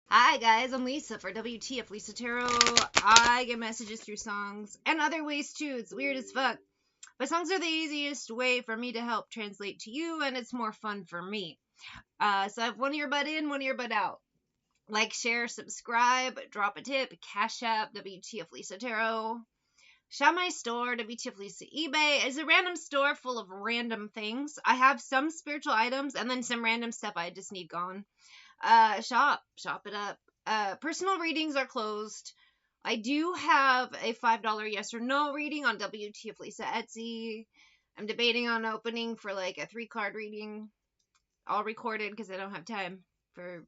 Hi guys, I'm Lisa for wtfLisa Tarot. I get messages through songs and other ways too. It's weird as fuck. But songs are the easiest way for me to help translate to you, and it's more fun for me. So I have one earbud in, one earbud out. Like, share, subscribe, drop a tip, Cash App, wtfLisa Tarot. Shop my store, wtfLisa eBay, is a random store full of random things. I have some spiritual items and then some random stuff I just need gone. Shop it up. Personal readings are closed. I do have a $5 yes or no reading on WTF Lisa Etsy. I'm debating on opening for like a 3 card reading, all recorded because I don't have time for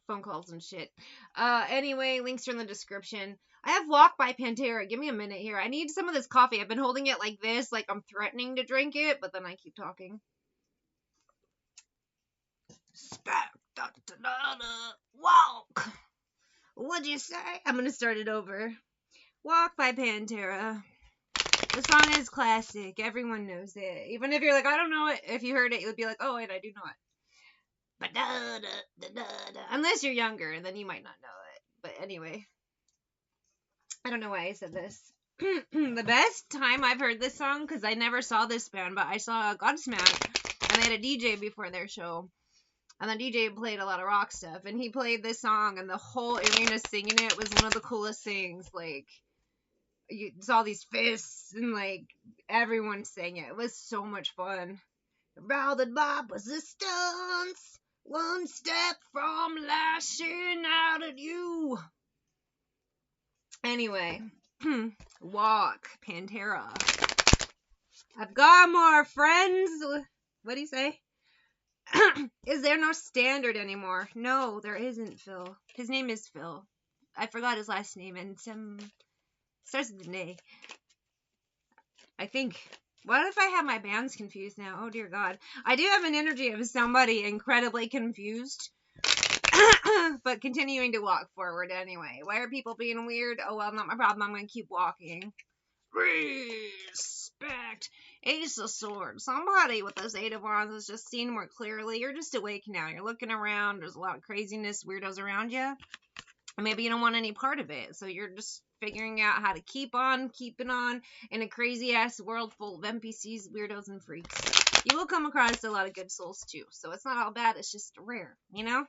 phone calls and shit. Anyway, links are in the description. I have Walk by Pantera. Give me a minute here. I need some of this coffee. I've been holding it like this, like I'm threatening to drink it, but then I keep talking. Walk. What'd you say? I'm gonna start it over. Walk by Pantera. The song is classic. Everyone knows it. Even if you're like, I don't know it. If you heard it, you'll be like, oh wait, I do know it. Unless you're younger, and then you might not know it. But anyway, I don't know why I said this. The best time I've heard this song, because I never saw this band, but I saw Godsmack, and they had a DJ before their show. And the DJ played a lot of rock stuff, and he played this song, and the whole arena singing it was one of the coolest things. Like, you saw these fists, and like everyone sang it. It was so much fun. Routed by resistance, one step from lashing out at you. Anyway, Walk, Pantera. I've got more friends. What do you say? Is there no standard anymore? No, there isn't, Phil. His name is Phil. I forgot his last name, and starts with an A. I think. What if I have my bands confused now? Oh dear God. I do have an energy of somebody incredibly confused, but continuing to walk forward anyway. Why are people being weird? Oh well, not my problem. I'm gonna keep walking. Respect. Ace of Swords. Somebody with this Eight of Wands is just seeing more clearly. You're just awake now. You're looking around. There's a lot of craziness, weirdos around you. And maybe you don't want any part of it. So you're just figuring out how to keep on keeping on in a crazy ass world full of NPCs, weirdos, and freaks. You will come across a lot of good souls too. So it's not all bad. It's just rare, you know?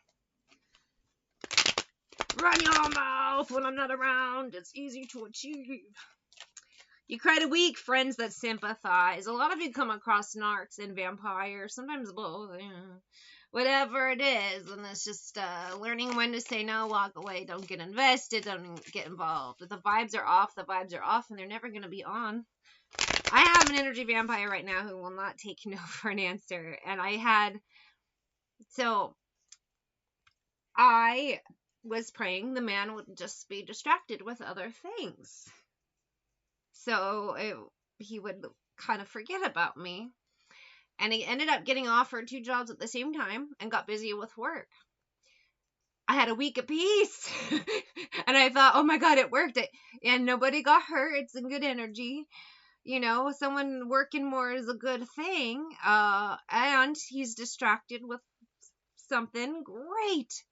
Run your mouth when I'm not around. It's easy to achieve. You cry to weak friends that sympathize. A lot of you come across narcs and vampires, sometimes both, whatever it is, and it's just learning when to say no, walk away, don't get invested, don't get involved. If the vibes are off, and they're never going to be on. I have an energy vampire right now who will not take no for an answer, and I was praying the man would just be distracted with other things. So he would kind of forget about me. And he ended up getting offered 2 jobs at the same time and got busy with work. I had a week apiece. And I thought, oh my God, it worked. And nobody got hurt. It's in good energy. Someone working more is a good thing. And he's distracted with something great.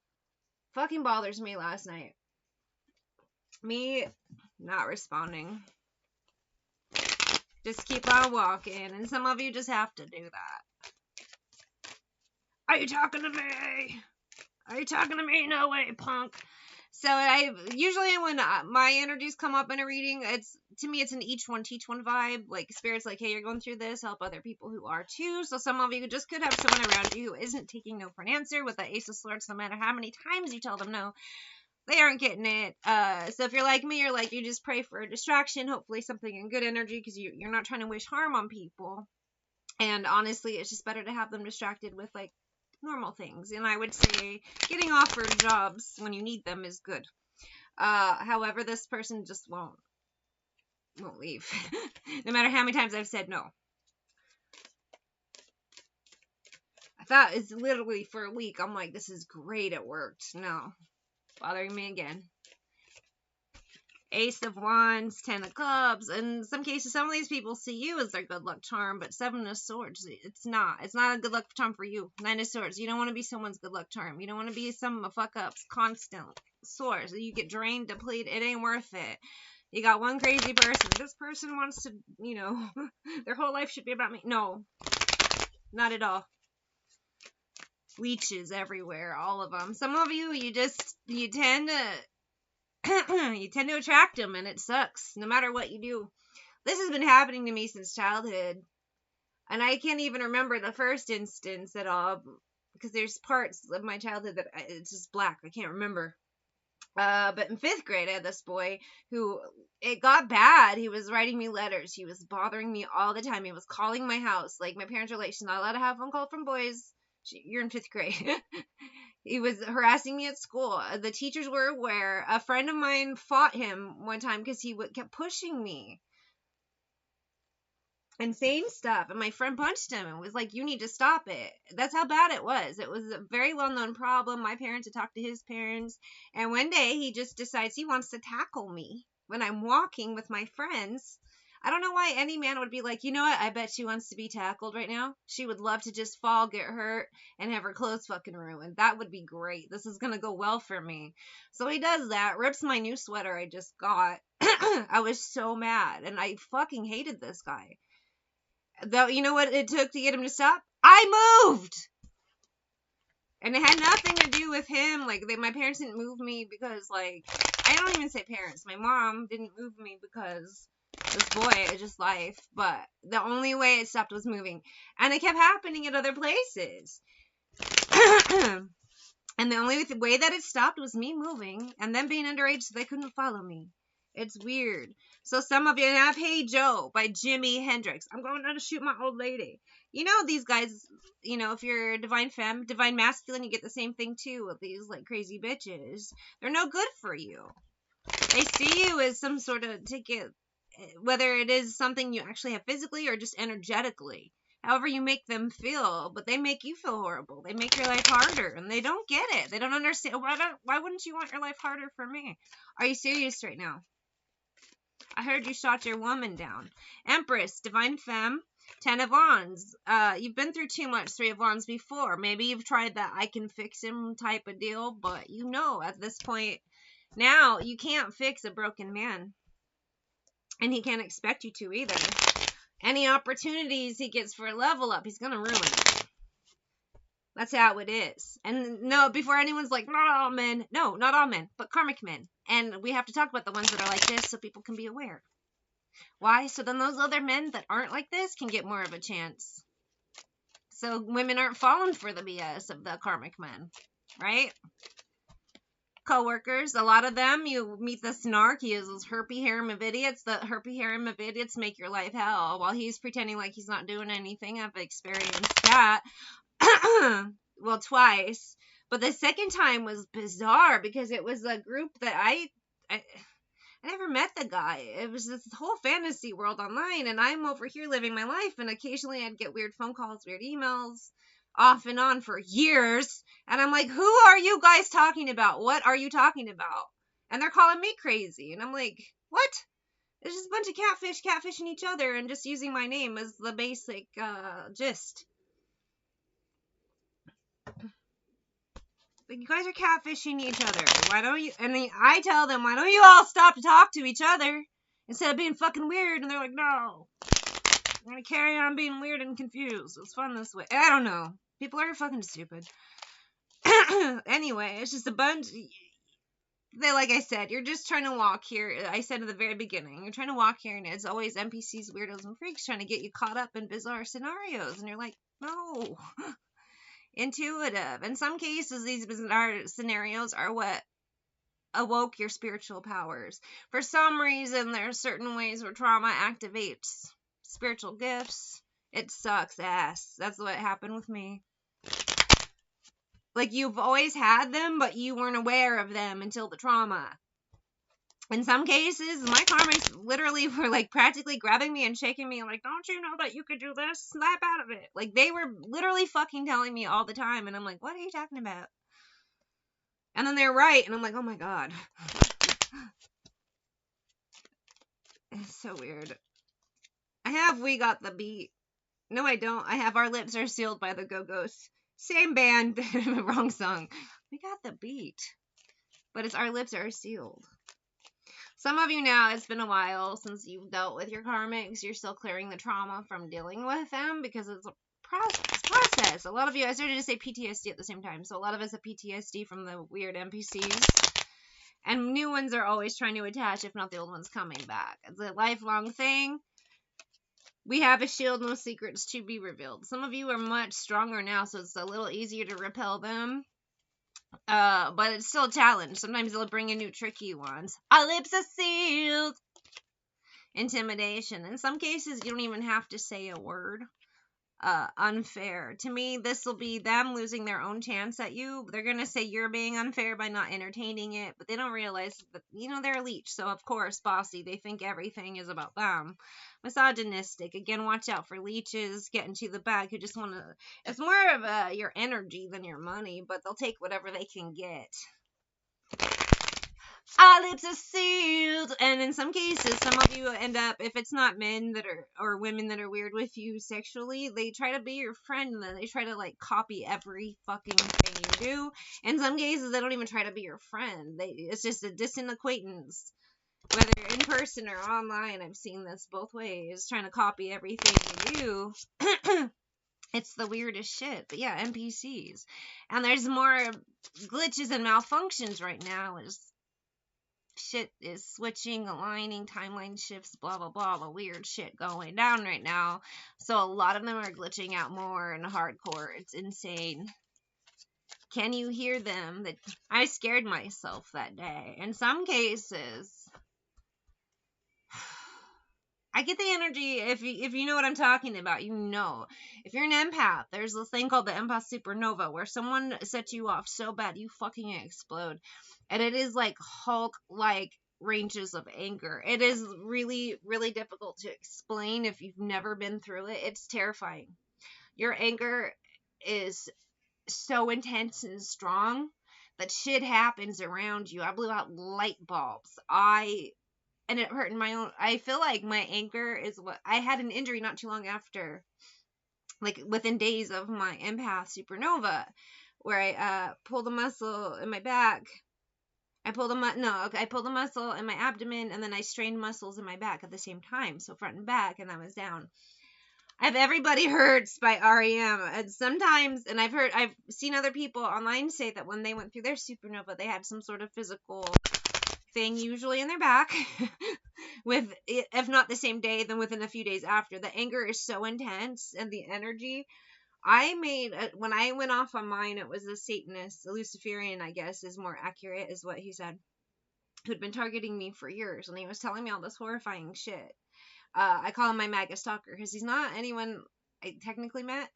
Fucking bothers me last night. Me not responding. Just keep on walking, and some of you just have to do that. Are you talking to me? Are you talking to me? No way, punk. So I usually when my energies come up in a reading, to me it's an each one teach one vibe. Like spirit's like, hey, you're going through this, help other people who are too. So some of you just could have someone around you who isn't taking no for an answer with the Ace of Swords. No matter how many times you tell them no, they aren't getting it. So if you're like me, you're like, you just pray for a distraction, hopefully something in good energy, because you're not trying to wish harm on people. And honestly, it's just better to have them distracted with like normal things. And I would say getting offered jobs when you need them is good. However, this person just won't leave. No matter how many times I've said no. I thought it's literally for a week. I'm like, this is great. It worked. No. Bothering me again. Ace of Wands, Ten of Cups. In some cases, some of these people see you as their good luck charm, but Seven of Swords, it's not. It's not a good luck charm for you. Nine of Swords, you don't want to be someone's good luck charm. You don't want to be some fuck-ups, constant source. You get drained, depleted. It ain't worth it. You got one crazy person. This person wants to, their whole life should be about me. No, not at all. Leeches everywhere, all of them. Some of you, you tend to you tend to attract them, and it sucks no matter what you do. This has been happening to me since childhood, and I can't even remember the first instance at all because there's parts of my childhood that it's just black. I can't remember. But in 5th grade, I had this boy who, it got bad. He was writing me letters. He was bothering me all the time. He was calling my house. Like, my parents were like, she's not allowed to have a phone call from boys. You're in 5th grade. He was harassing me at school. The teachers were aware. A friend of mine fought him one time because he kept pushing me and saying stuff. And my friend punched him and was like, you need to stop it. That's how bad it was. It was a very well-known problem. My parents had talked to his parents. And one day he just decides he wants to tackle me when I'm walking with my friends. I don't know why any man would be like, you know what? I bet she wants to be tackled right now. She would love to just fall, get hurt, and have her clothes fucking ruined. That would be great. This is going to go well for me. So he does that, rips my new sweater I just got. I was so mad, and I fucking hated this guy. Though, you know what it took to get him to stop? I moved! And it had nothing to do with him. Like, my parents didn't move me because, like, I don't even say parents. My mom didn't move me because this boy, it's just life. But the only way it stopped was moving. And it kept happening at other places. And the only way that it stopped was me moving and them being underage so they couldn't follow me. It's weird. So some of you have Hey Joe by Jimi Hendrix. I'm going to shoot my old lady. You know, these guys, if you're divine femme, divine masculine, you get the same thing too with these like crazy bitches. They're no good for you. They see you as some sort of ticket, whether it is something you actually have physically or just energetically. However you make them feel, but they make you feel horrible. They make your life harder, and they don't get it. They don't understand. Why wouldn't you want your life harder for me? Are you serious right now? I heard you shot your woman down. Empress, Divine Femme, 10 of Wands. You've been through too much 3 of Wands before. Maybe you've tried that I can fix him type of deal, but at this point, now you can't fix a broken man. And he can't expect you to either. Any opportunities he gets for a level up, he's going to ruin it. That's how it is. And no, before anyone's like, not all men. No, not all men, but karmic men. And we have to talk about the ones that are like this so people can be aware. Why? So then those other men that aren't like this can get more of a chance. So women aren't falling for the BS of the karmic men. Right? Co-workers, a lot of them, you meet the snark. He is those herpy harem of idiots. The herpy harem of idiots make your life hell while he's pretending like he's not doing anything. I've experienced that. Well, twice. But the second time was bizarre because it was a group that I never met the guy. It was this whole fantasy world online, and I'm over here living my life, and occasionally I'd get weird phone calls, weird emails, off and on for years. And I'm like, who are you guys talking about? What are you talking about? And they're calling me crazy. And I'm like, what? It's just a bunch of catfishing each other and just using my name as the basic gist. Like, you guys are catfishing each other. Why don't you? And then I tell them, why don't you all stop to talk to each other instead of being fucking weird? And they're like, no. I'm going to carry on being weird and confused. It's fun this way. I don't know. People are fucking stupid. Anyway, it's just a bunch. Like I said, you're just trying to walk here. I said at the very beginning, you're trying to walk here, and it's always NPCs, weirdos, and freaks trying to get you caught up in bizarre scenarios. And you're like, no. Intuitive. In some cases, these bizarre scenarios are what awoke your spiritual powers. For some reason, there are certain ways where trauma activates spiritual gifts. It sucks ass. That's what happened with me. Like, you've always had them, but you weren't aware of them until the trauma. In some cases, my karmics literally were like practically grabbing me and shaking me like, don't you know that you could do this? Snap out of it. Like, they were literally fucking telling me all the time, and I'm like, what are you talking about? And then they're right, and I'm like, oh my god. It's so weird. I have We Got the Beat. No, I don't. I have Our Lips Are Sealed by the Go-Go's. Same band, wrong song. We Got the Beat. But it's Our Lips Are Sealed. Some of you now, it's been a while since you've dealt with your karmics. You're still clearing the trauma from dealing with them because it's a process. A lot of you, I started to say PTSD at the same time. So a lot of us have PTSD from the weird NPCs. And new ones are always trying to attach, if not the old ones coming back. It's a lifelong thing. We have a shield, no secrets to be revealed. Some of you are much stronger now, so it's a little easier to repel them. But it's still a challenge. Sometimes they'll bring in new tricky ones. Our lips are sealed. Intimidation. In some cases, you don't even have to say a word. Unfair. To me, this will be them losing their own chance at you. They're going to say you're being unfair by not entertaining it, but they don't realize that, they're a leech. So, of course, bossy. They think everything is about them. Misogynistic. Again, watch out for leeches getting to the bag who just want to... It's more of your energy than your money, but they'll take whatever they can get. Our lips are sealed. And in some cases, some of you end up, if it's not men that are, or women that are weird with you sexually, they try to be your friend and then they try to copy every fucking thing you do. In some cases, they don't even try to be your friend. It's just a distant acquaintance. Whether in person or online, I've seen this both ways, trying to copy everything you do. It's the weirdest shit. But yeah, NPCs. And there's more glitches and malfunctions right now. Shit is switching, aligning, timeline shifts, blah, blah, blah, the weird shit going down right now. So a lot of them are glitching out more and hardcore. It's insane. Can you hear them? I scared myself that day. In some cases, I get the energy, if you know what I'm talking about, If you're an empath, there's this thing called the empath supernova where someone sets you off so bad you fucking explode. And it is like Hulk-like ranges of anger. It is really, really difficult to explain if you've never been through it. It's terrifying. Your anger is so intense and strong that shit happens around you. I blew out light bulbs. And it hurt in my own... I feel like my anger is what... I had an injury not too long after, within days of my empath supernova, where I pulled a muscle in my back. I pulled a muscle in my abdomen, and then I strained muscles in my back at the same time, so front and back, and I was down. I have Everybody Hurts by REM, and sometimes, and I've seen other people online say that when they went through their supernova, they had some sort of physical thing, usually in their back, if not the same day, then within a few days after. The anger is so intense, and the energy... when I went off on mine, it was a Satanist, a Luciferian, I guess, is more accurate, is what he said, who'd been targeting me for years, and he was telling me all this horrifying shit. I call him my MAGA stalker, because he's not anyone I technically met,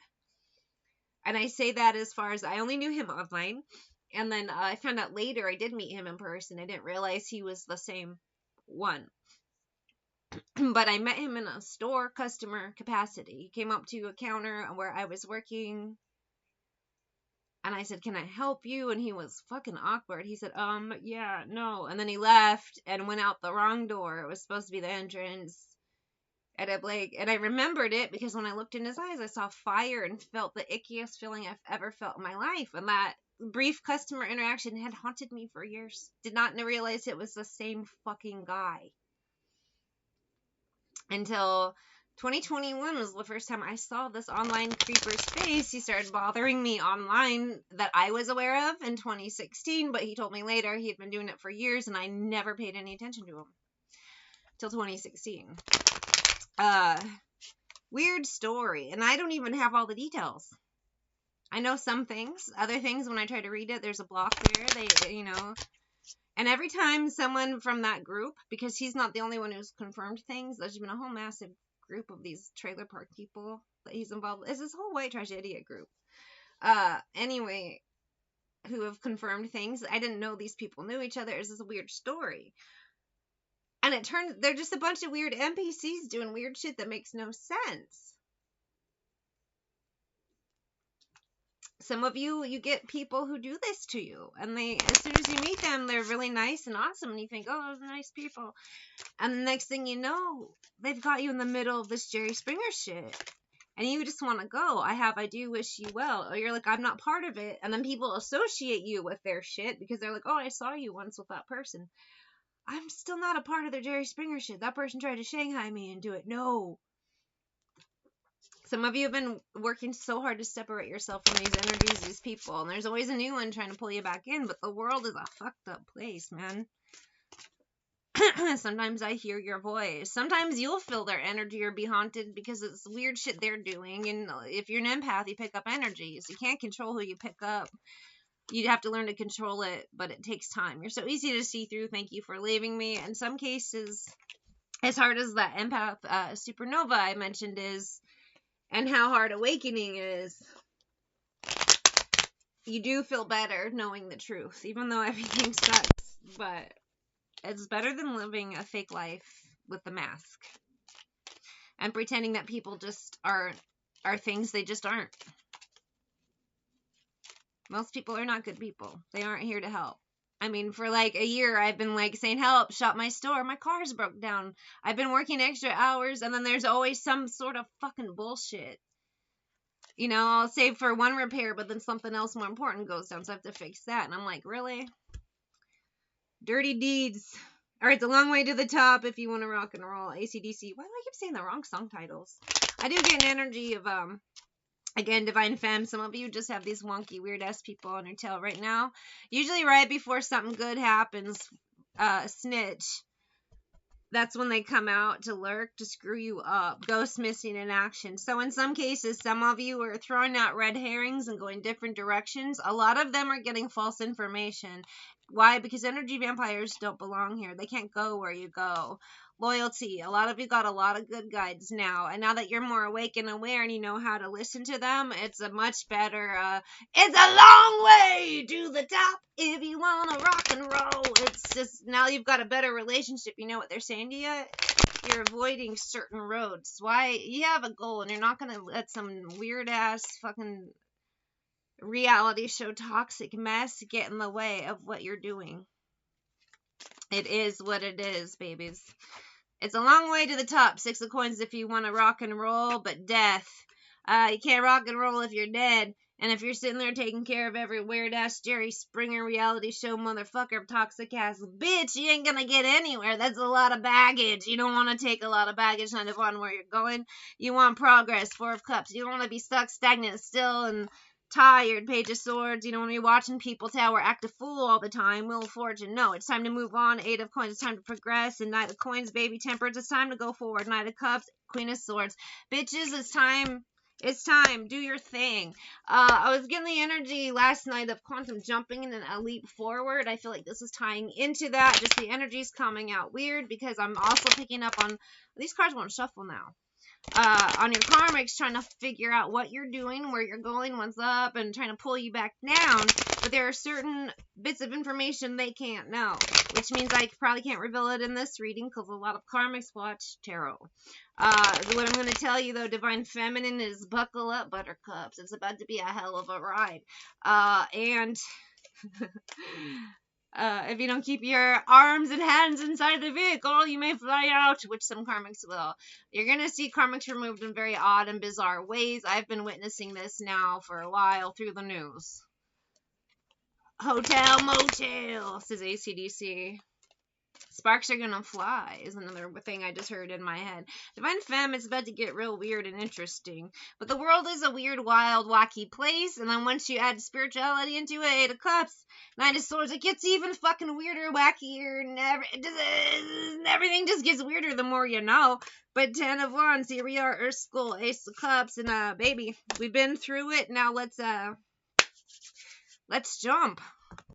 and I say that as far as I only knew him online, and then I found out later I did meet him in person. I didn't realize he was the same one. But I met him in a store customer capacity. He came up to a counter where I was working, and I said, "Can I help you?" And he was fucking awkward. He said, yeah, no. And then he left and went out the wrong door. It was supposed to be the entrance. And I remembered it because when I looked in his eyes, I saw fire and felt the ickiest feeling I've ever felt in my life. And that brief customer interaction had haunted me for years. Did not realize it was the same fucking guy. Until 2021 was the first time I saw this online creeper's face. He started bothering me online that I was aware of in 2016, but he told me later he had been doing it for years, and I never paid any attention to him till 2016. Weird story, and I don't even have all the details. I know some things. Other things, when I try to read it, there's a block there. And every time someone from that group, because he's not the only one who's confirmed things, there's been a whole massive group of these trailer park people that he's involved with. It's this whole white trash idiot group. Anyway, who have confirmed things. I didn't know these people knew each other. It's just a weird story. And it turns, they're just a bunch of weird NPCs doing weird shit that makes no sense. Some of you, you get people who do this to you, and they, as soon as you meet them, they're really nice and awesome, and you think, oh, those are nice people. And the next thing you know, they've got you in the middle of this Jerry Springer shit. And you just want to go, I do wish you well. Or you're like, I'm not part of it. And then people associate you with their shit because they're like, oh, I saw you once with that person. I'm still not a part of their Jerry Springer shit. That person tried to Shanghai me and do it. No. Some of you have been working so hard to separate yourself from these energies, these people. And there's always a new one trying to pull you back in. But the world is a fucked up place, man. Sometimes I hear your voice. Sometimes you'll feel their energy or be haunted because it's weird shit they're doing. And if you're an empath, you pick up energies. You can't control who you pick up. You have to learn to control it, but it takes time. You're so easy to see through. Thank you for leaving me. In some cases, as hard as that empath supernova I mentioned is, and how hard awakening is, you do feel better knowing the truth, even though everything sucks. But it's better than living a fake life with the mask and pretending that people just are things they just aren't. Most people are not good people. They aren't here to help. I mean, for like a year, I've been like saying, help, shut my store. My car's broke down. I've been working extra hours, and then there's always some sort of fucking bullshit. You know, I'll save for one repair, but then something else more important goes down, so I have to fix that. And I'm like, really? Dirty deeds. All right, it's a long way to the top if you want to rock and roll. AC/DC. Why do I keep saying the wrong song titles? I do get an energy of, again, Divine Femme. Some of you just have these wonky, weird-ass people on your tail right now. Usually right before something good happens, snitch. That's when they come out to lurk, to screw you up. Ghost missing in action. So in some cases, some of you are throwing out red herrings and going different directions. A lot of them are getting false information. Why? Because energy vampires don't belong here. They can't go where you go. Loyalty. A lot of you got a lot of good guides now. And now that you're more awake and aware and you know how to listen to them, it's a much better, it's a long way to the top if you want to rock and roll. It's just, now you've got a better relationship. You know what they're saying to you? You're avoiding certain roads. Why? You have a goal and you're not going to let some weird ass fucking reality show toxic mess get in the way of what you're doing. It is what it is, babies. It's a long way to the top. 6 of coins if you want to rock and roll, but death. You can't rock and roll if you're dead. And if you're sitting there taking care of every weird-ass Jerry Springer reality show motherfucker, toxic-ass bitch, you ain't gonna get anywhere. That's a lot of baggage. You don't want to take a lot of baggage on where you're going. You want progress. 4 of Cups. You don't want to be stuck, stagnant, still, and tired. Page of Swords. You don't want to be watching people tower act a fool all the time. Wheel of Fortune. No, it's time to move on. 8 of Coins. It's time to progress. And Knight of Coins, baby. Temperance. It's time to go forward. Knight of Cups. Queen of Swords. Bitches, it's time. It's time. Do your thing. I was getting the energy last night of quantum jumping and then a leap forward. I feel like this is tying into that. Just the energy's coming out weird because I'm also picking up on, these cards won't shuffle now. On your karmics, trying to figure out what you're doing, where you're going, what's up, and trying to pull you back down. But there are certain bits of information they can't know, which means I probably can't reveal it in this reading because a lot of karmics watch tarot. What I'm going to tell you, though, Divine Feminine, is buckle up, buttercups. It's about to be a hell of a ride. And if you don't keep your arms and hands inside the vehicle, you may fly out, which some karmics will. You're going to see karmics removed in very odd and bizarre ways. I've been witnessing this now for a while through the news. Hotel motel, says AC/DC. Sparks are gonna fly is another thing I just heard in my head. Divine Femme is about to get real weird and interesting. But the world is a weird, wild, wacky place. And then once you add spirituality into it, 8 of Cups, 9 of Swords, it gets even fucking weirder, wackier, and everything just gets weirder the more you know. But 10 of Wands, here we are, Earth Skull, Ace of Cups, and baby, we've been through it. Now let's jump.